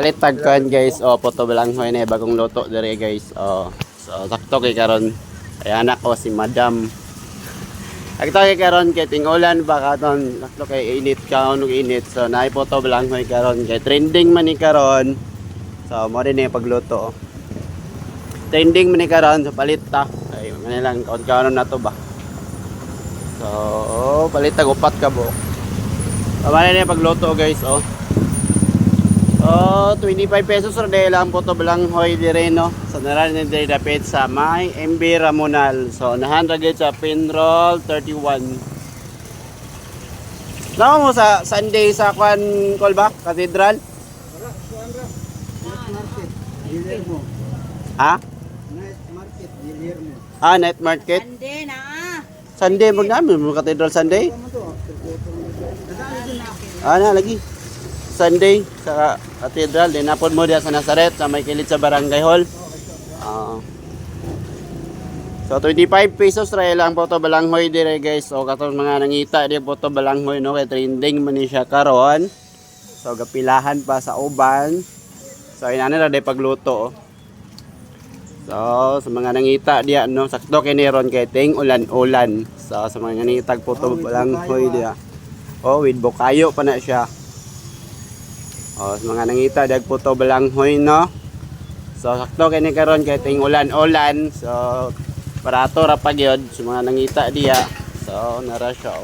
Palit tagkan guys, poto balanghoy na bagong luto dire guys. So sakto kay karon ay anak ko si Madam. Sakto kay karon kay tingulan ba katon, sakto kay init kaon ug init. So naay poto balanghoy karon kay trending man ni karon. So mo din yung pagluto. Trending man ni karon so palit ta. Ay manilang kaon na to ba. So palit tag upat ka buok. Pamana na yung pagluto guys, 25 pesos ra dahil lang po to balanghoy dire no. So naran ni dire dapit sa may MB Ramonal. So nahan ra gyud sa Pinroll 31. Nawa mo sa Sunday sa kwan Kolba, Cathedral? Wala, kuan ra. Night market, Guillermo. Ha? Night market, Guillermo. Night market. Sunday na Sunday mo namin mo Cathedral Sunday. Na lagi. Sunday sa Cathedral din napon mo diya sa Nazaret sa may kilid sa Barangay Hall. So 25 pesos ra lang po to balanghoy dire guys. So katong mga nangita di po to balanghoy no kay trending man ni siya karon. So gapilahan pa sa uban. So inani ra day pagluto. So sa mga nangita diya no sakto kini ron kay ting ulan-ulan. So sa mga nangitag po to balanghoy diya. With bokayo pa na siya. Sa mga nangita dag po to balanghoy no. So sakto kini karon kay ting ulan-ulan. So barato ra pa gyud sa mga nangita diya. So nara siya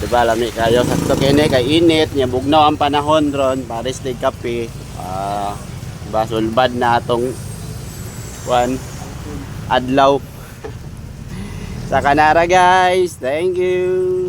di ba lami kayo sakto kini kay init nya bugnaw ang panahon ron pares dig kape. Diba sulbad na atong adlaw. Sa kanara guys. Thank you.